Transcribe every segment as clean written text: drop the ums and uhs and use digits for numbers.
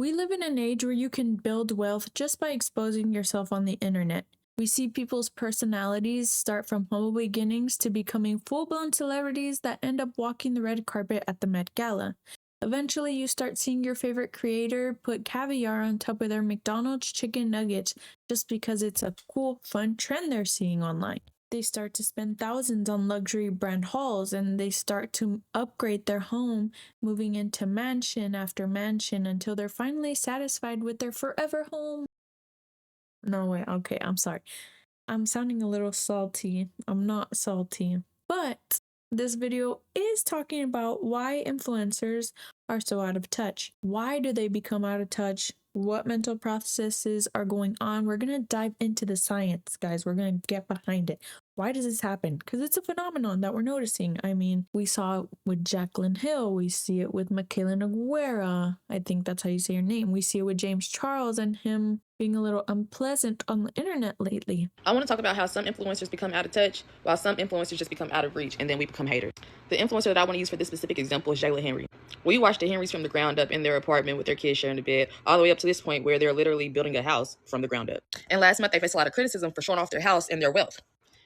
We live in an age where you can build wealth just by exposing yourself on the internet. We see people's personalities start from humble beginnings to becoming full-blown celebrities that end up walking the red carpet at the Met Gala. Eventually, you start seeing your favorite creator put caviar on top of their McDonald's chicken nuggets just because it's a cool, fun trend they're seeing online. They start to spend thousands on luxury brand hauls and they start to upgrade their home, moving into mansion after mansion until they're finally satisfied with their forever home. No way, okay, I'm sorry. I'm sounding a little salty. I'm not salty. But this video is talking about why influencers are so out of touch. Why do they become out of touch? What mental processes are going on? We're going to dive into the science, guys. We're going to get behind it. Why does this happen? Because it's a phenomenon that we're noticing. I mean, we saw it with Jaclyn Hill. We see it with Michaela Noguera. I think that's how you say her name. We see it with James Charles and him being a little unpleasant on the internet lately. I want to talk about how some influencers become out of touch while some influencers just become out of reach and then we become haters. The influencer that I want to use for this specific example is Jayla Henry. We watched the Henrys from the ground up in their apartment with their kids sharing the bed, all the way up to this point where they're literally building a house from the ground up. And last month they faced a lot of criticism for showing off their house and their wealth.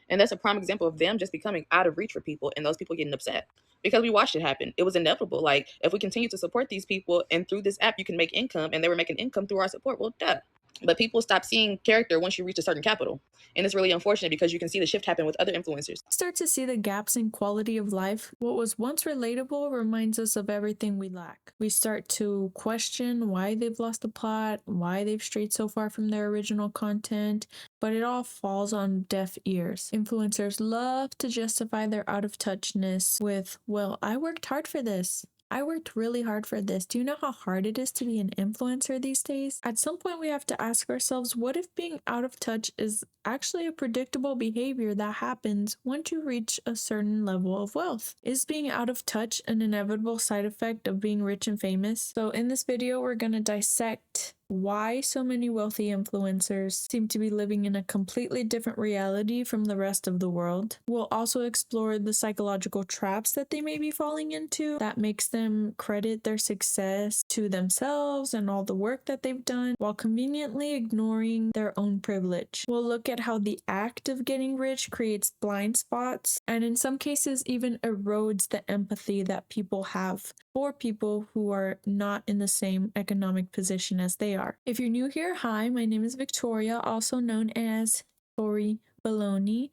And that's a prime example of them just becoming out of reach for people and those people getting upset. Because we watched it happen. It was inevitable. Like, if we continue to support these people and through this app you can make income, and they were making income through our support, well, duh. But people stop seeing character once you reach a certain capital. And it's really unfortunate because you can see the shift happen with other influencers. Start to see the gaps in quality of life. What was once relatable reminds us of everything we lack. We start to question why they've lost the plot, why they've strayed so far from their original content, but it all falls on deaf ears. Influencers love to justify their out of touchness with, well, I worked hard for this. I worked really hard for this. Do you know how hard it is to be an influencer these days? At some point, we have to ask ourselves, what if being out of touch is actually a predictable behavior that happens once you reach a certain level of wealth? Is being out of touch an inevitable side effect of being rich and famous? So in this video, we're going to dissect why so many wealthy influencers seem to be living in a completely different reality from the rest of the world. We'll also explore the psychological traps that they may be falling into that makes them credit their success to themselves and all the work that they've done while conveniently ignoring their own privilege. We'll look at how the act of getting rich creates blind spots and in some cases even erodes the empathy that people have for people who are not in the same economic position as they are. If you're new here, hi, my name is Victoria, also known as Tori Baloney,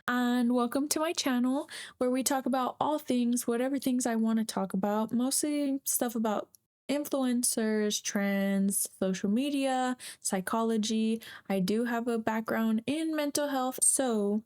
and welcome to my channel where we talk about all things, whatever things I want to talk about, mostly stuff about influencers, trends, social media, psychology. I do have a background in mental health, so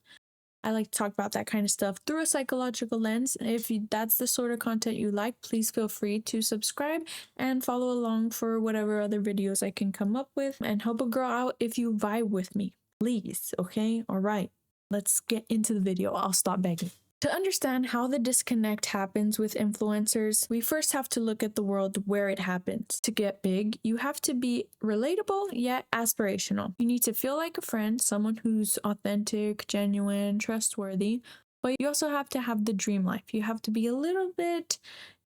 I like to talk about that kind of stuff through a psychological lens. If that's the sort of content you like, please feel free to subscribe and follow along for whatever other videos I can come up with and help a girl out if you vibe with me. Please, okay? All right, let's get into the video. I'll stop begging. To understand how the disconnect happens with influencers, we first have to look at the world where it happens. To get big, you have to be relatable yet aspirational. You need to feel like a friend, someone who's authentic, genuine, trustworthy, but you also have to have the dream life. You have to be a little bit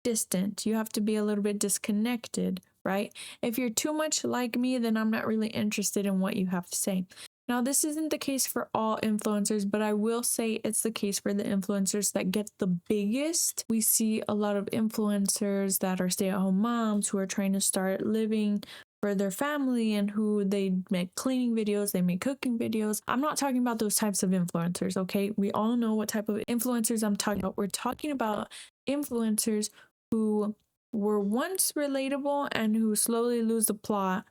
distant. You have to be a little bit disconnected, right? If you're too much like me, then I'm not really interested in what you have to say. Now, this isn't the case for all influencers, but I will say it's the case for the influencers that get the biggest. We see a lot of influencers that are stay-at-home moms who are trying to start living for their family and who they make cleaning videos, they make cooking videos. I'm not talking about those types of influencers, okay? We all know what type of influencers I'm talking about. We're talking about influencers who were once relatable and who slowly lose the plot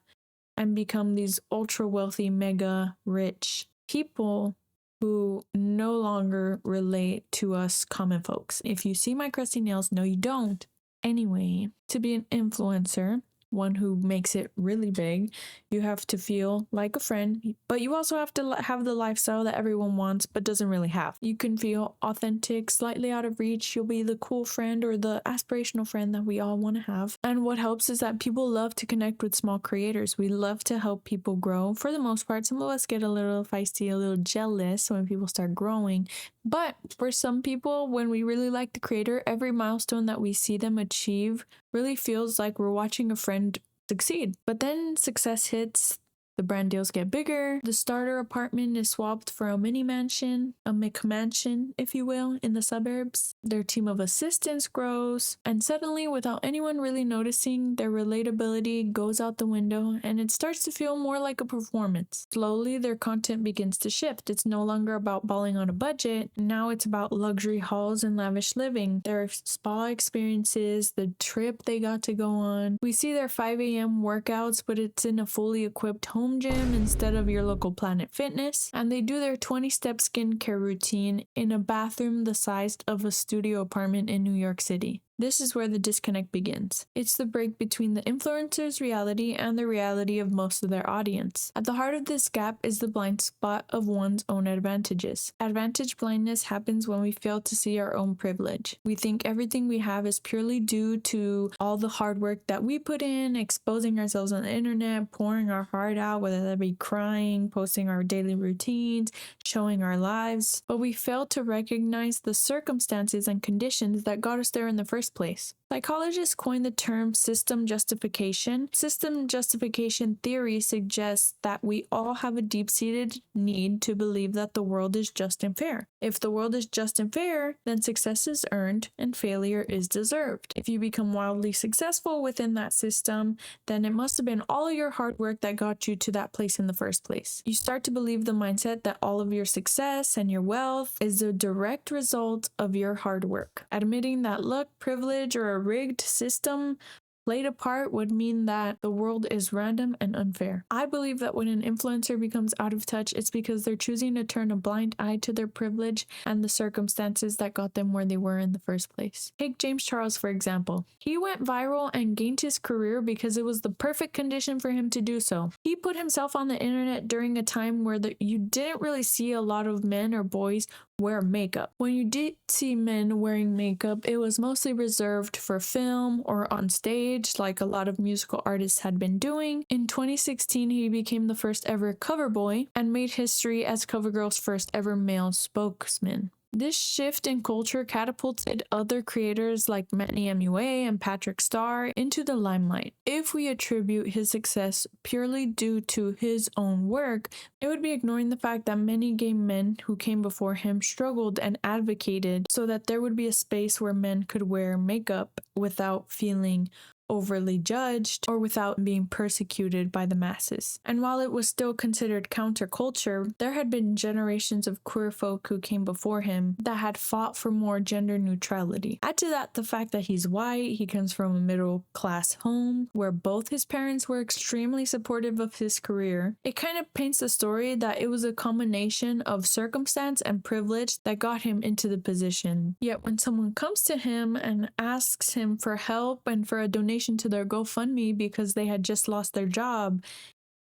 and become these ultra wealthy, mega rich people who no longer relate to us common folks. If you see my crusty nails, no, you don't. Anyway, to be an influencer, one who makes it really big, you have to feel like a friend, but you also have to have the lifestyle that everyone wants but doesn't really have. You can feel authentic, slightly out of reach. You'll be the cool friend or the aspirational friend that we all want to have. And what helps is that people love to connect with small creators. We love to help people grow. For the most part, some of us get a little feisty, a little jealous when people start growing. But for some people, when we really like the creator, every milestone that we see them achieve really feels like we're watching a friend succeed. But then success hits. The brand deals get bigger. The starter apartment is swapped for a mini mansion, a McMansion, if you will, in the suburbs. Their team of assistants grows, and suddenly, without anyone really noticing, their relatability goes out the window and it starts to feel more like a performance. Slowly, their content begins to shift. It's no longer about balling on a budget. Now it's about luxury halls and lavish living, their spa experiences, the trip they got to go on. We see their 5 a.m. workouts, but it's in a fully equipped home gym instead of your local Planet Fitness, and they do their 20-step skincare routine in a bathroom the size of a studio apartment in New York City. This is where the disconnect begins. It's the break between the influencer's reality and the reality of most of their audience. At the heart of this gap is the blind spot of one's own advantages. Advantage blindness happens when we fail to see our own privilege. We think everything we have is purely due to all the hard work that we put in, exposing ourselves on the internet, pouring our heart out, whether that be crying, posting our daily routines, showing our lives. But we fail to recognize the circumstances and conditions that got us there in the first place. Psychologists coined the term system justification. System justification theory suggests that we all have a deep-seated need to believe that the world is just and fair. If the world is just and fair, then success is earned and failure is deserved. If you become wildly successful within that system, then it must have been all of your hard work that got you to that place in the first place. You start to believe the mindset that all of your success and your wealth is a direct result of your hard work. Admitting that luck, privilege, or a rigged system played a part would mean that the world is random and unfair. I believe that when an influencer becomes out of touch, it's because they're choosing to turn a blind eye to their privilege and the circumstances that got them where they were in the first place. Take James Charles, for example. He went viral and gained his career because it was the perfect condition for him to do so. He put himself on the internet during a time where you didn't really see a lot of men or boys wear makeup. When you did see men wearing makeup, it was mostly reserved for film or on stage, like a lot of musical artists had been doing. In 2016, he became the first ever cover boy and made history as CoverGirl's first ever male spokesman. This shift in culture catapulted other creators like Manny MUA and Patrick Starr into the limelight. If we attribute his success purely due to his own work, it would be ignoring the fact that many gay men who came before him struggled and advocated so that there would be a space where men could wear makeup without feeling overly judged or without being persecuted by the masses. And while it was still considered counterculture, there had been generations of queer folk who came before him that had fought for more gender neutrality. Add to that the fact that he's white, he comes from a middle class home where both his parents were extremely supportive of his career. It kind of paints the story that it was a combination of circumstance and privilege that got him into the position. Yet when someone comes to him and asks him for help and for a donation to their GoFundMe because they had just lost their job,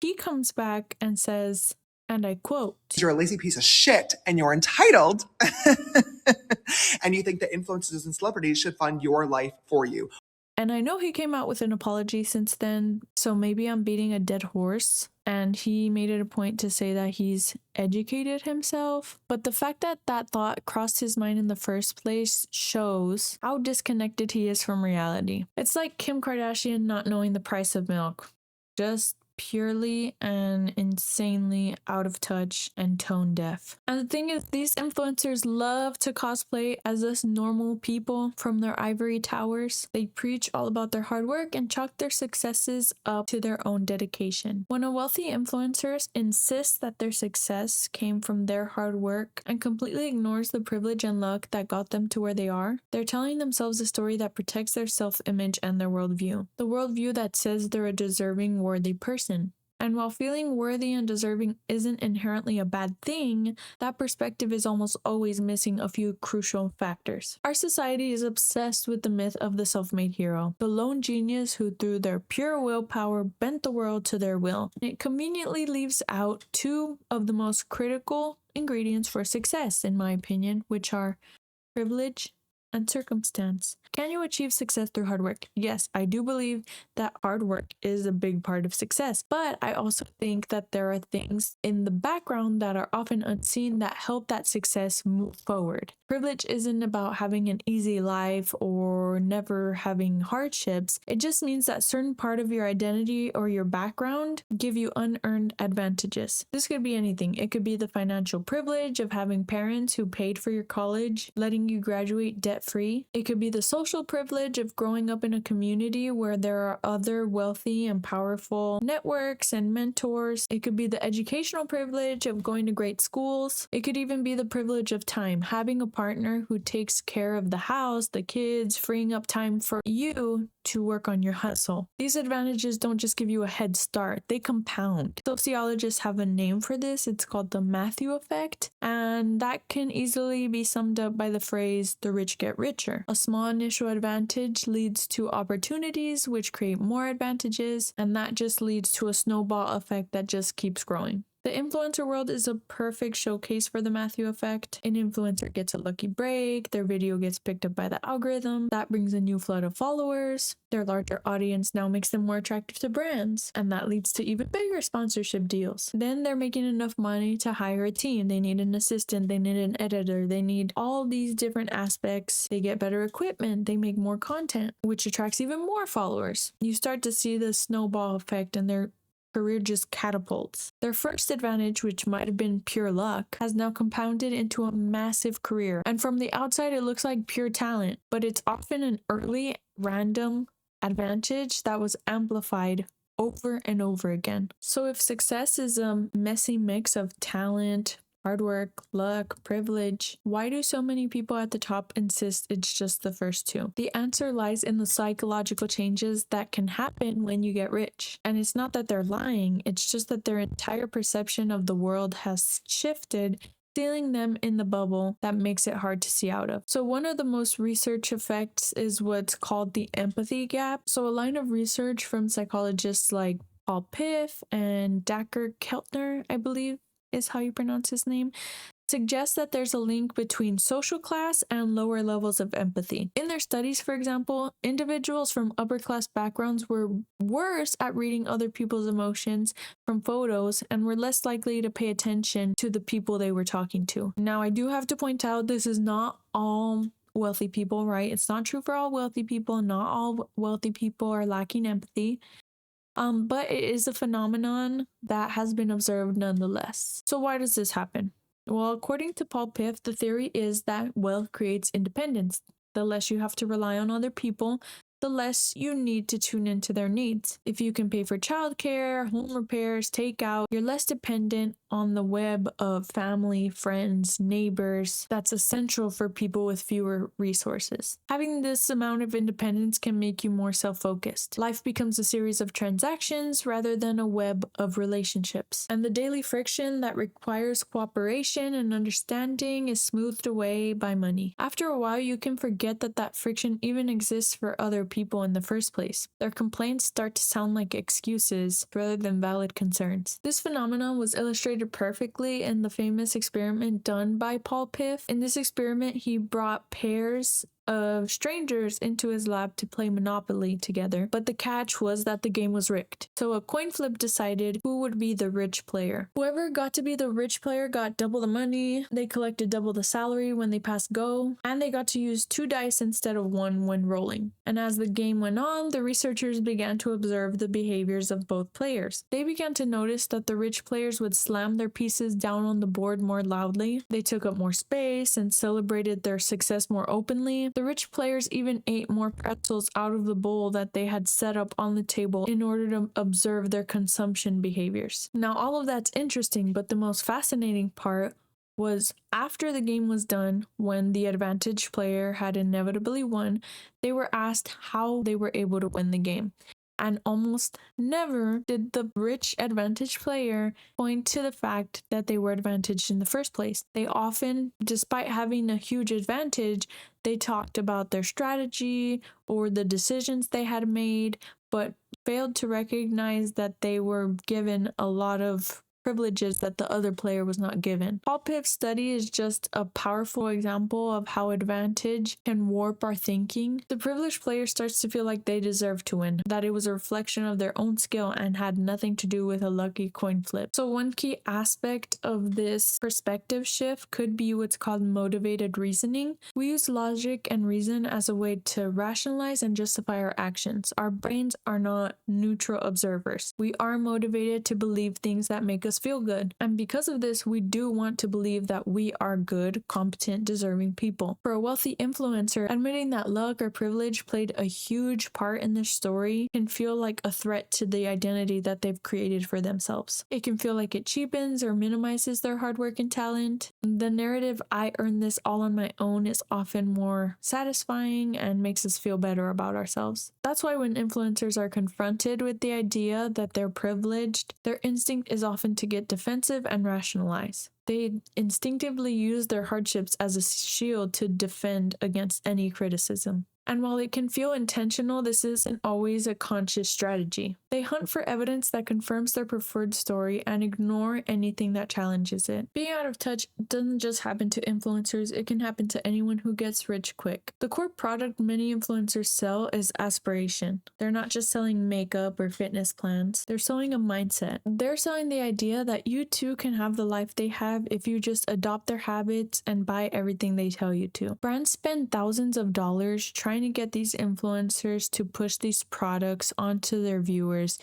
he comes back and says, and I quote, "You're a lazy piece of shit and you're entitled and you think that influencers and celebrities should fund your life for you." And I know he came out with an apology since then, so maybe I'm beating a dead horse. And he made it a point to say that he's educated himself. But the fact that that thought crossed his mind in the first place shows how disconnected he is from reality. It's like Kim Kardashian not knowing the price of milk. Just purely and insanely out of touch and tone deaf. And the thing is, these influencers love to cosplay as us normal people from their ivory towers. They preach all about their hard work and chalk their successes up to their own dedication. When a wealthy influencer insists that their success came from their hard work and completely ignores the privilege and luck that got them to where they are, they're telling themselves a story that protects their self-image and their worldview. The worldview that says they're a deserving, worthy person. And while feeling worthy and deserving isn't inherently a bad thing, that perspective is almost always missing a few crucial factors. Our society is obsessed with the myth of the self-made hero, the lone genius who through their pure willpower bent the world to their will. It conveniently leaves out two of the most critical ingredients for success, in my opinion, which are privilege and circumstance. Can you achieve success through hard work? Yes, I do believe that hard work is a big part of success, but I also think that there are things in the background that are often unseen that help that success move forward. Privilege isn't about having an easy life or never having hardships. It just means that certain part of your identity or your background give you unearned advantages. This could be anything. It could be the financial privilege of having parents who paid for your college, letting you graduate debt-free. It could be the social privilege of growing up in a community where there are other wealthy and powerful networks and mentors. It could be the educational privilege of going to great schools. It could even be the privilege of time, having a partner who takes care of the house, the kids, freeing up time for you to work on your hustle. These advantages don't just give you a head start, they compound. Sociologists have a name for this. It's called the Matthew effect, and that can easily be summed up by the phrase, the rich get richer. A small initial advantage leads to opportunities which create more advantages, and that just leads to a snowball effect that just keeps growing. The influencer world is a perfect showcase for the Matthew effect. An influencer gets a lucky break, their video gets picked up by the algorithm, that brings a new flood of followers, their larger audience now makes them more attractive to brands, and that leads to even bigger sponsorship deals. Then they're making enough money to hire a team, they need an assistant, they need an editor, they need all these different aspects, they get better equipment, they make more content, which attracts even more followers. You start to see the snowball effect and their career just catapults. Their first advantage, which might have been pure luck, has now compounded into a massive career. And from the outside, it looks like pure talent, but it's often an early, random advantage that was amplified over and over again. So if success is a messy mix of talent, hard work, luck, privilege, why do so many people at the top insist it's just the first two? The answer lies in the psychological changes that can happen when you get rich. And it's not that they're lying, it's just that their entire perception of the world has shifted, sealing them in the bubble that makes it hard to see out of. So one of the most researched effects is what's called the empathy gap. So a line of research from psychologists like Paul Piff and Dacker Keltner, I believe is how you pronounce his name, suggests that there's a link between social class and lower levels of empathy. In their studies, for example, individuals from upper class backgrounds were worse at reading other people's emotions from photos and were less likely to pay attention to the people they were talking to. Now, I do have to point out this is not all wealthy people, right? It's not true for all wealthy people. Not all wealthy people are lacking empathy. But it is a phenomenon that has been observed nonetheless. So why does this happen? Well, according to Paul Piff, the theory is that wealth creates independence. The less you have to rely on other people, the less you need to tune into their needs. If you can pay for childcare, home repairs, takeout, you're less dependent on the web of family, friends, neighbors that's essential for people with fewer resources. Having this amount of independence can make you more self-focused. Life becomes a series of transactions rather than a web of relationships. And the daily friction that requires cooperation and understanding is smoothed away by money. After a while, you can forget that that friction even exists for other people in the first place. Their complaints start to sound like excuses rather than valid concerns. This phenomenon was illustrated perfectly in the famous experiment done by Paul Piff. In this experiment, he brought pairs of strangers into his lab to play Monopoly together, but the catch was that the game was rigged. So a coin flip decided who would be the rich player. Whoever got to be the rich player got double the money, they collected double the salary when they passed go, and they got to use 2 dice instead of 1 when rolling. And as the game went on, the researchers began to observe the behaviors of both players. They began to notice that the rich players would slam their pieces down on the board more loudly, they took up more space and celebrated their success more openly. The rich players even ate more pretzels out of the bowl that they had set up on the table in order to observe their consumption behaviors. Now, all of that's interesting, but the most fascinating part was after the game was done, when the advantage player had inevitably won, they were asked how they were able to win the game. And almost never did the rich advantage player point to the fact that they were advantaged in the first place. They often, despite having a huge advantage, they talked about their strategy or the decisions they had made, but failed to recognize that they were given a lot of privileges that the other player was not given. Paul Piff's study is just a powerful example of how advantage can warp our thinking. The privileged player starts to feel like they deserve to win, that it was a reflection of their own skill and had nothing to do with a lucky coin flip. So one key aspect of this perspective shift could be what's called motivated reasoning. We use logic and reason as a way to rationalize and justify our actions. Our brains are not neutral observers. We are motivated to believe things that make us feel good. And because of this, we do want to believe that we are good, competent, deserving people. For a wealthy influencer, admitting that luck or privilege played a huge part in their story can feel like a threat to the identity that they've created for themselves. It can feel like it cheapens or minimizes their hard work and talent. The narrative, I earned this all on my own, is often more satisfying and makes us feel better about ourselves. That's why when influencers are confronted with the idea that they're privileged, their instinct is often to get defensive and rationalize. They instinctively use their hardships as a shield to defend against any criticism. And while it can feel intentional, this isn't always a conscious strategy. They hunt for evidence that confirms their preferred story and ignore anything that challenges it. Being out of touch doesn't just happen to influencers, it can happen to anyone who gets rich quick. The core product many influencers sell is aspiration. They're not just selling makeup or fitness plans, they're selling a mindset. They're selling the idea that you too can have the life they have if you just adopt their habits and buy everything they tell you to. Brands spend thousands of dollars trying to get these influencers to push these products onto their viewers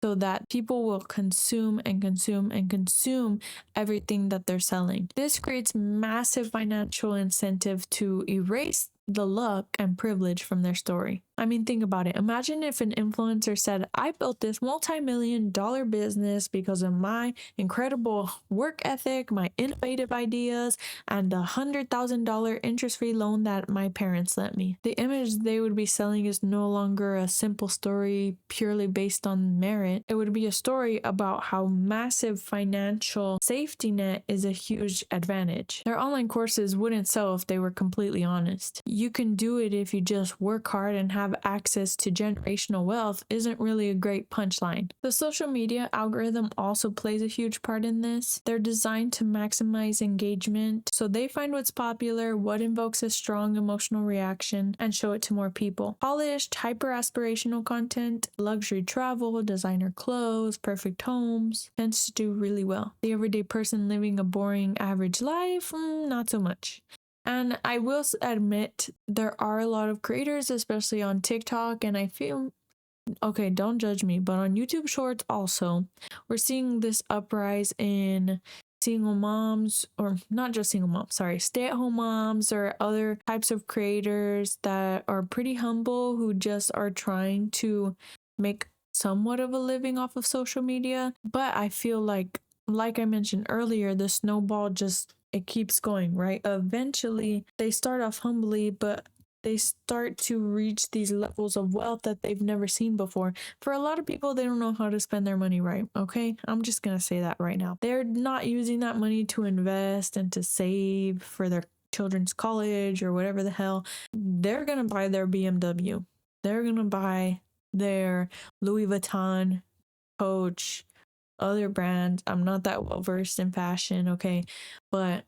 so that people will consume and consume and consume everything that they're selling. This creates massive financial incentive to erase the luck and privilege from their story. I mean, think about it. Imagine if an influencer said, I built this multi-million-dollar business because of my incredible work ethic, my innovative ideas, and the $100,000 interest-free loan that my parents lent me. The image they would be selling is no longer a simple story purely based on merit. It would be a story about how massive financial safety net is a huge advantage. Their online courses wouldn't sell if they were completely honest. You can do it if you just work hard and have access to generational wealth isn't really a great punchline. The social media algorithm also plays a huge part in this. They're designed to maximize engagement, so they find what's popular, what invokes a strong emotional reaction, and show it to more people. Polished, hyper-aspirational content, luxury travel, designer clothes, perfect homes, tends to do really well. The everyday person living a boring, average life, not so much. And I will admit, there are a lot of creators, especially on TikTok, and I feel, okay, don't judge me, but on YouTube Shorts also, we're seeing this uprise in single moms, or not just single moms, sorry, stay-at-home moms or other types of creators that are pretty humble who just are trying to make somewhat of a living off of social media. But I feel like I mentioned earlier, the snowball just it keeps going, right? Eventually, they start off humbly, but they start to reach these levels of wealth that they've never seen before. For a lot of people, they don't know how to spend their money right, okay? I'm just gonna say that right now. They're not using that money to invest and to save for their children's college or whatever the hell. They're gonna buy their BMW. They're gonna buy their Louis Vuitton, Coach, other brands. I'm not that well versed in fashion, okay? But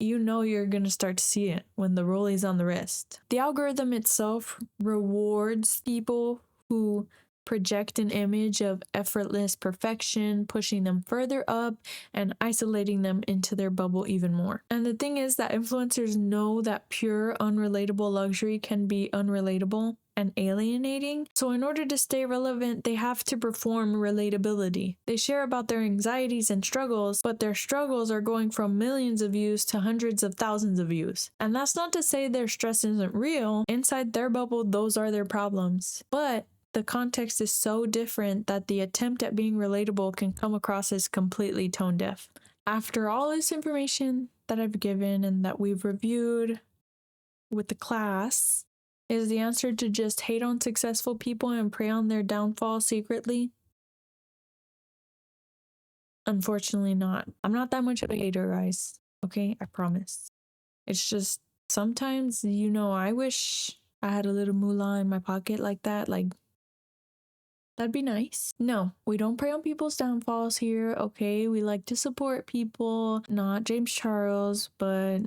you know you're going to start to see it when the rollies on the wrist. The algorithm itself rewards people who project an image of effortless perfection, pushing them further up and isolating them into their bubble even more. And the thing is that influencers know that pure, unrelatable luxury can be unrelatable and alienating. So in order to stay relevant, they have to perform relatability. They share about their anxieties and struggles, but their struggles are going from millions of views to hundreds of thousands of views. And that's not to say their stress isn't real. Inside their bubble, those are their problems. But the context is so different that the attempt at being relatable can come across as completely tone deaf. After all this information that I've given and that we've reviewed with the class, is the answer to just hate on successful people and prey on their downfall secretly? Unfortunately not. I'm not that much of a hater, guys. Okay, I promise. It's just sometimes, I wish I had a little moolah in my pocket like that. Like, That'd be nice. No, we don't prey on people's downfalls here, okay? We like to support people, not James Charles, but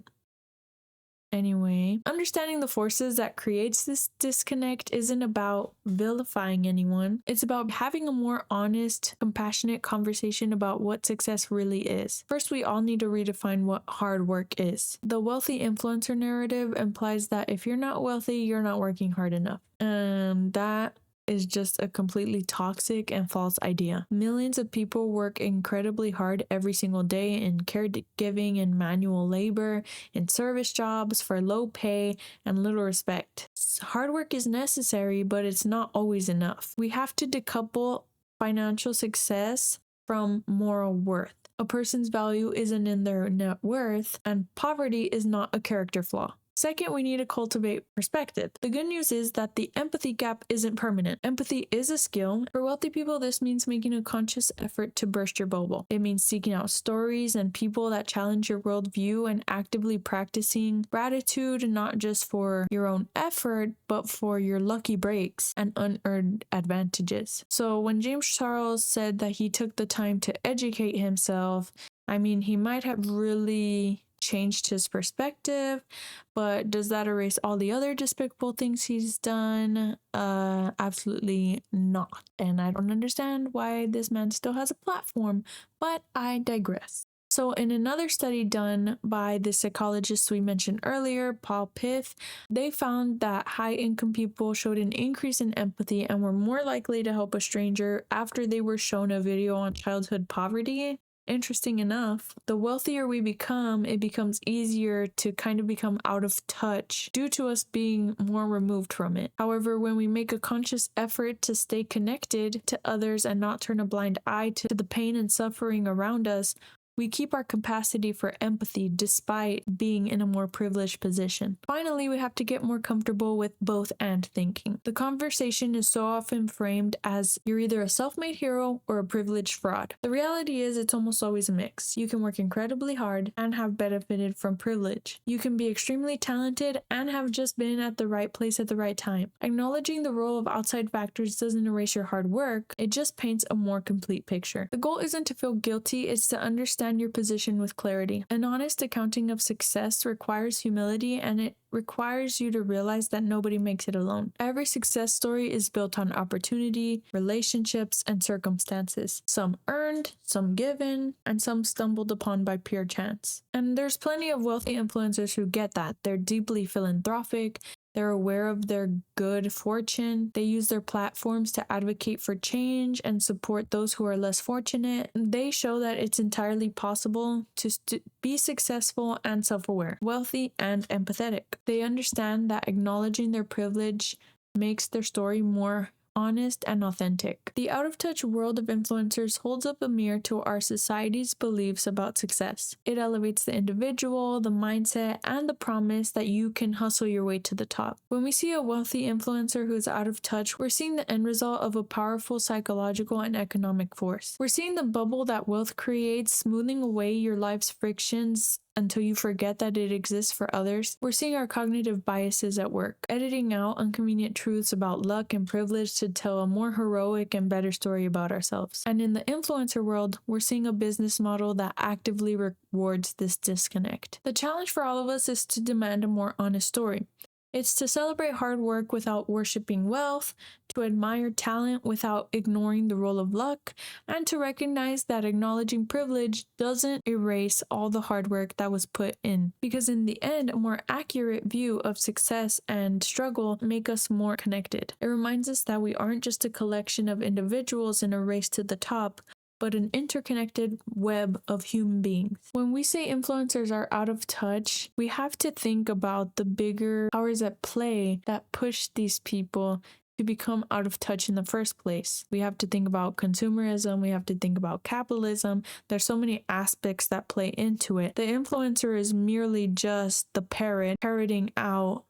anyway. Understanding the forces that creates this disconnect isn't about vilifying anyone. It's about having a more honest, compassionate conversation about what success really is. First, we all need to redefine what hard work is. The wealthy influencer narrative implies that if you're not wealthy, you're not working hard enough. That is just a completely toxic and false idea. Millions of people work incredibly hard every single day in caregiving and manual labor, in service jobs for low pay and little respect. Hard work is necessary, but it's not always enough. We have to decouple financial success from moral worth. A person's value isn't in their net worth, and poverty is not a character flaw. Second, we need to cultivate perspective. The good news is that the empathy gap isn't permanent. Empathy is a skill. For wealthy people, this means making a conscious effort to burst your bubble. It means seeking out stories and people that challenge your worldview and actively practicing gratitude, not just for your own effort, but for your lucky breaks and unearned advantages. So when James Charles said that he took the time to educate himself, I mean, he might have really changed his perspective, but does that erase all the other despicable things he's done? Absolutely not. And I don't understand why this man still has a platform, but I digress. So in another study done by the psychologists we mentioned earlier, Paul Piff, they found that high-income people showed an increase in empathy and were more likely to help a stranger after they were shown a video on childhood poverty. Interesting enough, the wealthier we become, it becomes easier to kind of become out of touch due to us being more removed from it. However, when we make a conscious effort to stay connected to others and not turn a blind eye to the pain and suffering around us, we keep our capacity for empathy despite being in a more privileged position. Finally, we have to get more comfortable with both and thinking. The conversation is so often framed as you're either a self-made hero or a privileged fraud. The reality is it's almost always a mix. You can work incredibly hard and have benefited from privilege. You can be extremely talented and have just been at the right place at the right time. Acknowledging the role of outside factors doesn't erase your hard work, it just paints a more complete picture. The goal isn't to feel guilty, it's to understand your position with clarity. An honest accounting of success requires humility, and it requires you to realize that nobody makes it alone. Every success story is built on opportunity, relationships, and circumstances. Some earned, some given, and some stumbled upon by pure chance. And there's plenty of wealthy influencers who get that. They're deeply philanthropic, they're aware of their good fortune. They use their platforms to advocate for change and support those who are less fortunate. They show that it's entirely possible to be successful and self-aware, wealthy and empathetic. They understand that acknowledging their privilege makes their story more honest and authentic. The out-of-touch world of influencers holds up a mirror to our society's beliefs about success. It elevates the individual, the mindset, and the promise that you can hustle your way to the top. When we see a wealthy influencer who's out of touch, we're seeing the end result of a powerful psychological and economic force. We're seeing the bubble that wealth creates, smoothing away your life's frictions until you forget that it exists for others. We're seeing our cognitive biases at work, editing out inconvenient truths about luck and privilege to tell a more heroic and better story about ourselves. And in the influencer world, we're seeing a business model that actively rewards this disconnect. The challenge for all of us is to demand a more honest story. It's to celebrate hard work without worshiping wealth, to admire talent without ignoring the role of luck, and to recognize that acknowledging privilege doesn't erase all the hard work that was put in. Because in the end, a more accurate view of success and struggle make us more connected. It reminds us that we aren't just a collection of individuals in a race to the top, but an interconnected web of human beings. When we say influencers are out of touch, we have to think about the bigger powers at play that push these people to become out of touch in the first place. We have to think about consumerism, we have to think about capitalism. There's so many aspects that play into it. The influencer is merely just the parroting out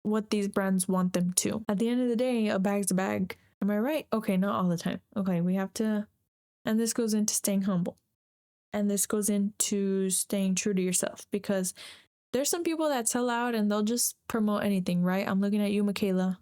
what these brands want them to. At the end of the day, a bag's a bag. Am I right? Okay, not all the time. Okay, we have to. And this goes into staying humble. And this goes into staying true to yourself, because there's some people that sell out and they'll just promote anything, right? I'm looking at you, Michaela.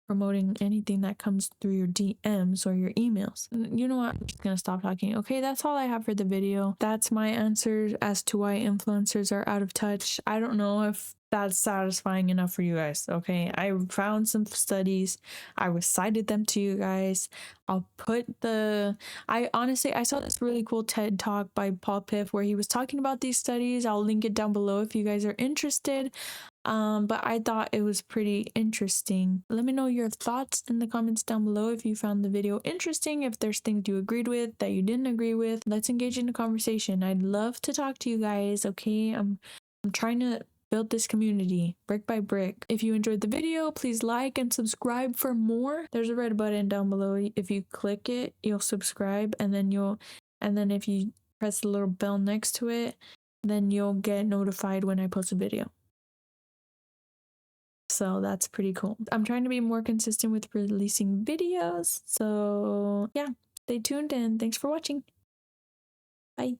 promoting anything that comes through your DMs or your emails. You know what? I'm just gonna stop talking. Okay, that's all I have for the video. That's my answer as to why influencers are out of touch. I don't know if that's satisfying enough for you guys. Okay, I found some studies. I recited them to you guys. I'll put I saw this really cool TED talk by Paul Piff where he was talking about these studies. I'll link it down below if you guys are interested. But I thought it was pretty interesting. Let me know your thoughts in the comments down below if you found the video interesting, if there's things you agreed with that you didn't agree with. Let's engage in a conversation. I'd love to talk to you guys, okay? I'm trying to build this community brick by brick. If you enjoyed the video, please like and subscribe for more. There's a red button down below. If you click it, you'll subscribe, and then if you press the little bell next to it, then you'll get notified when I post a video. So that's pretty cool. I'm trying to be more consistent with releasing videos. So yeah, stay tuned and thanks for watching.